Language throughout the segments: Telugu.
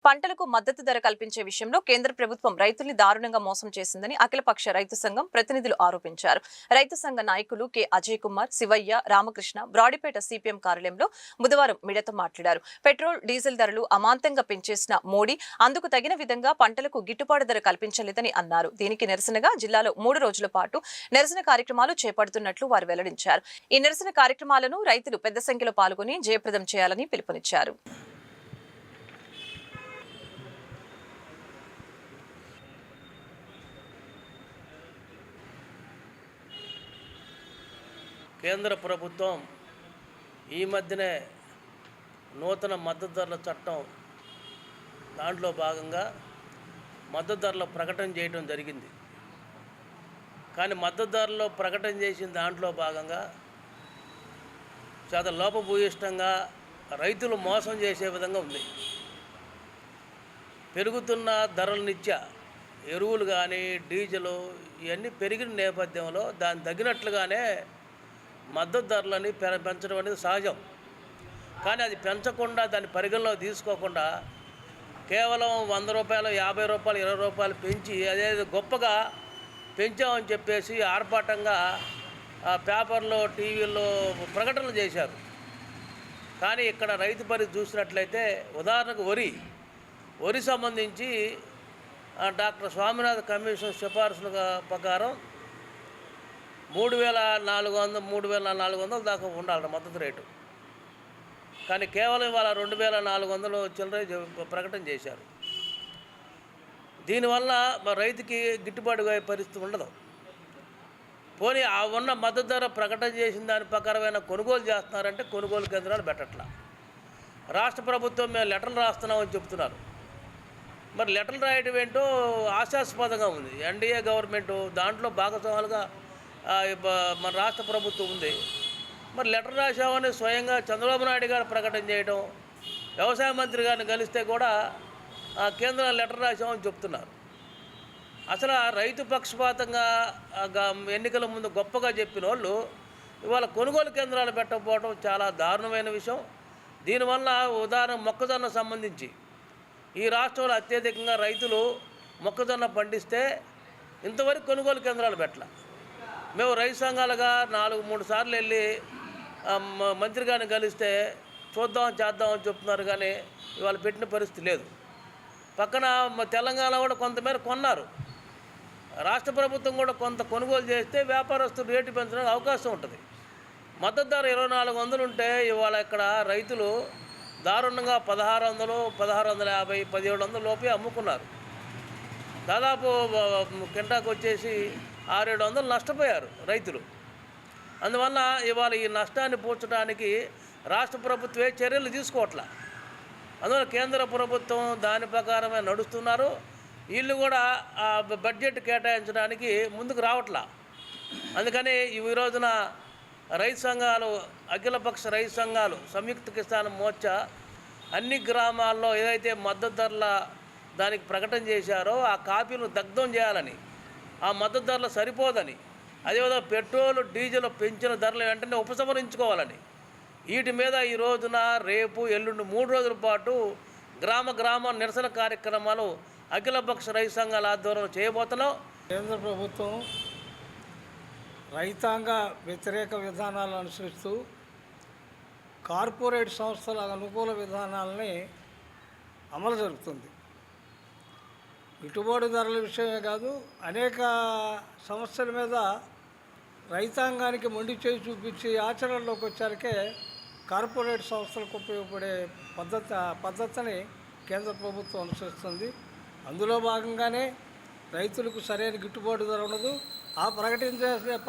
పంటలకు మద్దతు ధర కల్పించే విషయంలో కేంద్ర ప్రభుత్వం రైతుల్ని దారుణంగా మోసం చేసిందని అఖిలపక్ష రైతు సంఘం ప్రతినిధులు ఆరోపించారు. రైతు సంఘ నాయకులు కె అజయ్ కుమార్, శివయ్య, రామకృష్ణ బ్రాడీపేట సిపిఎం కార్యాలయంలో బుధవారం మీడియాతో మాట్లాడారు. పెట్రోల్, డీజిల్ ధరలు అమాంతంగా పెంచేసిన మోడీ అందుకు తగిన విధంగా పంటలకు గిట్టుబాటు ధర కల్పించలేదని అన్నారు. దీనికి నిరసనగా జిల్లాలో 3 రోజుల పాటు నిరసన కార్యక్రమాలు చేపడుతున్నట్లు వారు వెల్లడించారు. ఈ నిరసన కార్యక్రమాలను రైతులు పెద్ద సంఖ్యలో పాల్గొని జయప్రదం చేయాలని పిలుపునిచ్చారు. కేంద్ర ప్రభుత్వం ఈ మధ్యనే నూతన మద్దతు ధరల చట్టం దాంట్లో భాగంగా మద్దతు ధరల ప్రకటన చేయడం జరిగింది. కానీ మద్దతు ధరలో ప్రకటన చేసిన దాంట్లో భాగంగా చాలా లోపభూయిష్టంగా రైతులు మోసం చేసే విధంగా ఉంది. పెరుగుతున్న ధరల నిత్య ఎరువులు కానీ డీజిల్ ఇవన్నీ పెరిగిన నేపథ్యంలో దానికి తగినట్లుగానే మద్దతు ధరలని పెంచడం అనేది సహజం. కానీ అది పెంచకుండా దాన్ని పరిగణలో తీసుకోకుండా కేవలం 100 రూపాయలు, 50 రూపాయలు, 20 రూపాయలు పెంచి అదే గొప్పగా పెంచామని చెప్పేసి ఆర్భాటంగా పేపర్లో, టీవీల్లో ప్రకటనలు చేశారు. కానీ ఇక్కడ రైతు పరిస్థితి చూసినట్లయితే ఉదాహరణకు వరి సంబంధించి డాక్టర్ స్వామినాథన్ కమిషన్ సిఫార్సుల ప్రకారం 3,400 దాకా ఉండాలి మద్దతు రేటు. కానీ కేవలం ఇవాళ 2,400 చిల్లర ప్రకటన చేశారు. దీనివల్ల రైతుకి గిట్టుబాటు అయ్యే పరిస్థితి ఉండదు. పోనీ ఆ ఉన్న మద్దతు ధర ప్రకటన చేసిన దాని ప్రకారమైన కొనుగోలు చేస్తున్నారంటే కొనుగోలు కేంద్రాలు పెట్టట్లా. రాష్ట్ర ప్రభుత్వం మేము లెటర్లు రాస్తున్నామని చెప్తున్నారు. మరి లెటర్లు రాయడం ఏంటో ఆశాస్పదంగా ఉంది. ఎన్డీఏ గవర్నమెంట్ దాంట్లో భాగస్వాములుగా మన రాష్ట్ర ప్రభుత్వం ఉంది. మరి లెటర్ రాశామని స్వయంగా చంద్రబాబు నాయుడు గారు ప్రకటన చేయడం, వ్యవసాయ మంత్రి గారిని కలిస్తే కూడా కేంద్రం లెటర్ రాశామని చెప్తున్నారు. అసలు రైతు పక్షపాతంగా ఎన్నికల ముందు గొప్పగా చెప్పిన వాళ్ళు ఇవాళ కొనుగోలు కేంద్రాలు పెట్టకపోవడం చాలా దారుణమైన విషయం. దీనివల్ల ఉదాహరణ మొక్కజొన్న సంబంధించి ఈ రాష్ట్రంలో అత్యధికంగా రైతులు మొక్కజొన్న పండిస్తే ఇంతవరకు కొనుగోలు కేంద్రాలు పెట్టాల. మేము రైతు సంఘాలుగా 3 సార్లు వెళ్ళి మంత్రి గారిని కలిస్తే చేద్దామని చెప్తున్నారు. కానీ ఇవాళ పెట్టిన పరిస్థితి లేదు. పక్కన తెలంగాణ కూడా కొంతమేర కొన్నారు. రాష్ట్ర ప్రభుత్వం కూడా కొంత కొనుగోలు చేస్తే వ్యాపారస్తులు రేటు పెంచడానికి అవకాశం ఉంటుంది. మద్దతు ధర 2,400 ఉంటే ఇవాళ ఇక్కడ రైతులు దారుణంగా 1,600, 1,650, 1,700 లోపే అమ్ముకున్నారు. దాదాపు కింటాకు వచ్చేసి 600-700 నష్టపోయారు రైతులు. అందువల్ల ఇవాళ ఈ నష్టాన్ని పూడ్చడానికి రాష్ట్ర ప్రభుత్వమే చర్యలు తీసుకోవట్లా. అందువల్ల కేంద్ర ప్రభుత్వం దాని ప్రకారమే నడుస్తున్నారు. వీళ్ళు కూడా బడ్జెట్ కేటాయించడానికి ముందుకు రావట్లా. అందుకని ఈ రోజున రైతు సంఘాలు, అఖిలపక్ష రైతు సంఘాలు, సంయుక్త కిసాన్ మోర్చా అన్ని గ్రామాల్లో ఏదైతే మద్దతు ధరల దానికి ప్రకటన చేశారో ఆ కాపీలను దగ్ధం చేయాలని, ఆ మద్దతు ధరలు సరిపోదని, అదేవిధంగా పెట్రోల్, డీజిల్ పెంచిన ధరలు వెంటనే ఉపసంహరించుకోవాలని వీటి మీద ఈ రోజున రేపు, ఎల్లుండి 3 రోజుల పాటు గ్రామ నిరసన కార్యక్రమాలు అఖిలపక్ష రైతు సంఘాల ఆధ్వర్యంలో చేయబోతున్నాం. కేంద్ర ప్రభుత్వం రైతాంగ వ్యతిరేక విధానాలను అనుసరిస్తూ కార్పొరేట్ సంస్థల అనుకూల విధానాలని అమలు జరుపుతుంది. గిట్టుబాటు ధరల విషయమే కాదు, అనేక సమస్యల మీద రైతాంగానికి మొండి చేయి చూపించి ఆచరణలోకి వచ్చారికే కార్పొరేట్ సంస్థలకు ఉపయోగపడే పద్ధతిని కేంద్ర ప్రభుత్వం అనుసరిస్తుంది. అందులో భాగంగానే రైతులకు సరైన గిట్టుబాటు ధర ఉండదు. ఆ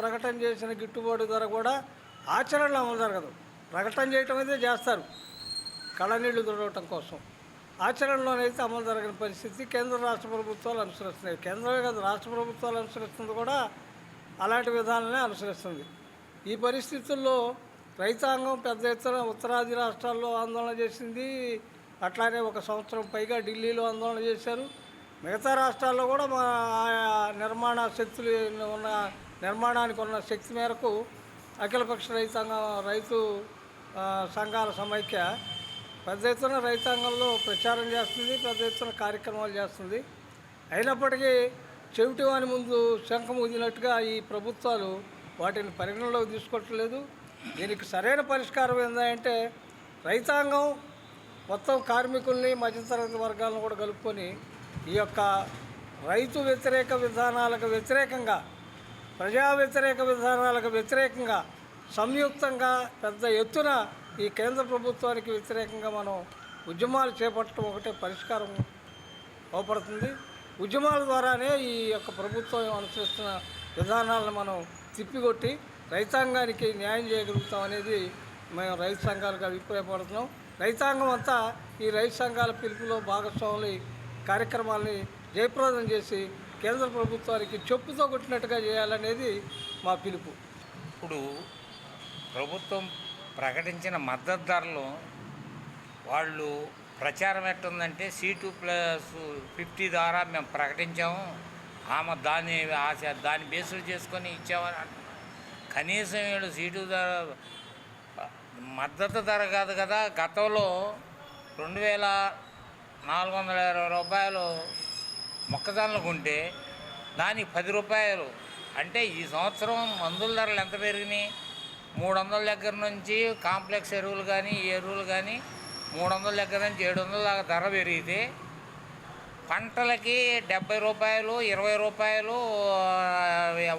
ప్రకటన చేసిన గిట్టుబాటు ధర కూడా ఆచరణలో అమలు జరగదు. ప్రకటన చేయటం అయితే చేస్తారు కళ్ళనీళ్లు తుడవటం కోసం. ఆచరణలోనైతే అమలు జరగని పరిస్థితి కేంద్ర రాష్ట్ర ప్రభుత్వాలు అనుసరిస్తున్నాయి. కేంద్రమే కాదు, రాష్ట్ర ప్రభుత్వాలు అనుసరిస్తుంది కూడా అలాంటి విధానాలనే అనుసరిస్తుంది. ఈ పరిస్థితుల్లో రైతాంగం పెద్ద ఎత్తున ఉత్తరాది రాష్ట్రాల్లో ఆందోళన చేసింది. అట్లానే 1 సంవత్సరం పైగా ఢిల్లీలో ఆందోళన చేశారు. మిగతా రాష్ట్రాల్లో కూడా నిర్మాణ శక్తులు నిర్మాణానికి ఉన్న శక్తి మేరకు అఖిలపక్ష రైతు సంఘాల సమైక్య పెద్ద ఎత్తున రైతాంగంలో ప్రచారం చేస్తుంది, పెద్ద ఎత్తున కార్యక్రమాలు చేస్తుంది. అయినప్పటికీ చెవిటి వాని ముందు శంఖం ఊదినట్టుగా ఈ ప్రభుత్వాలు వాటిని పరిగణలోకి తీసుకోవట్లేదు. దీనికి సరైన పరిష్కారం ఏంటంటే రైతాంగం మొత్తం కార్మికుల్ని, మధ్యతరగతి వర్గాలను కూడా కలుపుకొని ఈ యొక్క రైతు వ్యతిరేక విధానాలకు వ్యతిరేకంగా, ప్రజా వ్యతిరేక విధానాలకు వ్యతిరేకంగా సంయుక్తంగా పెద్ద ఎత్తున ఈ కేంద్ర ప్రభుత్వానికి వ్యతిరేకంగా మనం ఉద్యమాలు చేపట్టడం ఒకటే పరిష్కారం అవపడుతుంది. ఉద్యమాల ద్వారానే ఈ యొక్క ప్రభుత్వం అనుసరిస్తున్న విధానాలను మనం తిప్పికొట్టి రైతాంగానికి న్యాయం చేయగలుగుతాం అనేది మేము రైతు సంఘాలుగా అభిప్రాయపడుతున్నాం. రైతాంగం అంతా ఈ రైతు సంఘాల పిలుపులో భాగస్వాములు కార్యక్రమాల్ని జయప్రదం చేసి కేంద్ర ప్రభుత్వానికి చెప్పుతో కొట్టినట్టుగా చేయాలనేది మా పిలుపు. ఇప్పుడు ప్రభుత్వం ప్రకటించిన మద్దతు ధరలు వాళ్ళు ప్రచారం ఎట్టుందంటే C2+50 ద్వారా మేము ప్రకటించాము, ఆమె దాన్ని బేసులు చేసుకొని ఇచ్చామని. కనీసం వీళ్ళు C2 ధర మద్దతు ధర కాదు కదా, గతంలో 2420 రూపాయలు మొక్కజొన్నలు కొంటే దానికి 10 రూపాయలు. అంటే ఈ సంవత్సరం మందుల ధరలు ఎంత పెరిగినాయి? 300 దగ్గర నుంచి కాంప్లెక్స్ ఎరువులు కానీ ఈ ఎరువులు కానీ 300 దగ్గర నుంచి 700 దాకా ధర పెరిగితే పంటలకి 70 రూపాయలు, 20 రూపాయలు,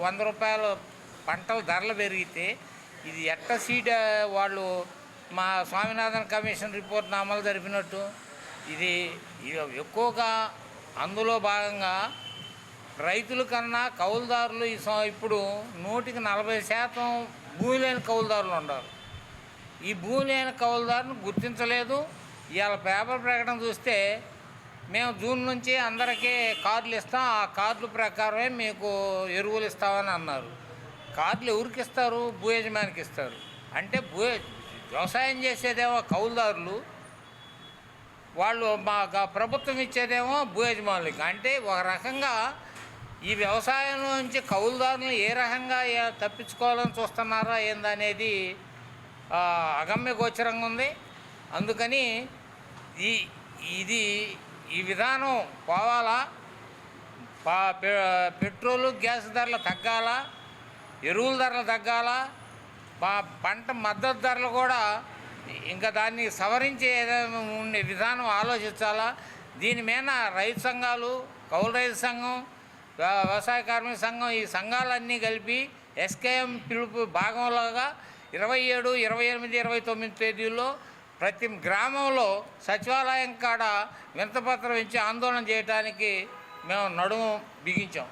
100 రూపాయలు పంటల ధరలు పెరిగితే ఇది ఎట్ట సీట్ వాళ్ళు మా స్వామినాథన్ కమిషన్ రిపోర్ట్ను అమలు జరిపినట్టు? ఇది ఎక్కువగా అందులో భాగంగా రైతుల కన్నా కౌలుదారులు ఇప్పుడు 140% భూమి లేని కౌలుదారులు ఉన్నారు. ఈ భూమి లేని కౌలుదారును గుర్తించలేదు. ఇవాళ పేపర్ ప్రకటన చూస్తే మేము జూన్ నుంచి అందరికీ కార్డులు ఇస్తాం, ఆ కార్డుల ప్రకారమే మీకు ఎరువులు ఇస్తామని అన్నారు. కార్డులు ఎవరికి ఇస్తారు? భూ యజమానికి ఇస్తారు. అంటే వ్యవసాయం చేసేదేమో కౌలుదారులు, వాళ్ళు మా ప్రభుత్వం ఇచ్చేదేమో భూ యజమానులకి. అంటే ఒక రకంగా ఈ వ్యవసాయం నుంచి కౌలుదారులను ఏ రకంగా తప్పించుకోవాలని చూస్తున్నారా ఏందనేది అగమ్య గోచరంగా ఉంది. అందుకని ఈ విధానం పోవాలా, పెట్రోలు గ్యాస్ ధరలు తగ్గాలా, ఎరువుల ధరలు తగ్గాలా, పంట మద్దతు ధరలు కూడా ఇంకా దాన్ని సవరించి ఏదైనా ఉండే విధానం ఆలోచించాలా. దీని మీద రైతు సంఘాలు, కౌలు రైతు సంఘం, వ్యవసాయ కార్మిక సంఘం, ఈ సంఘాలన్నీ కలిపి SKM పిలుపు భాగంలోగా 27, 28, 29 తేదీల్లో ప్రతి గ్రామంలో సచివాలయం కాడ వినతిపత్రం ఇచ్చి ఆందోళన చేయడానికి మేము నడుము బిగించాం.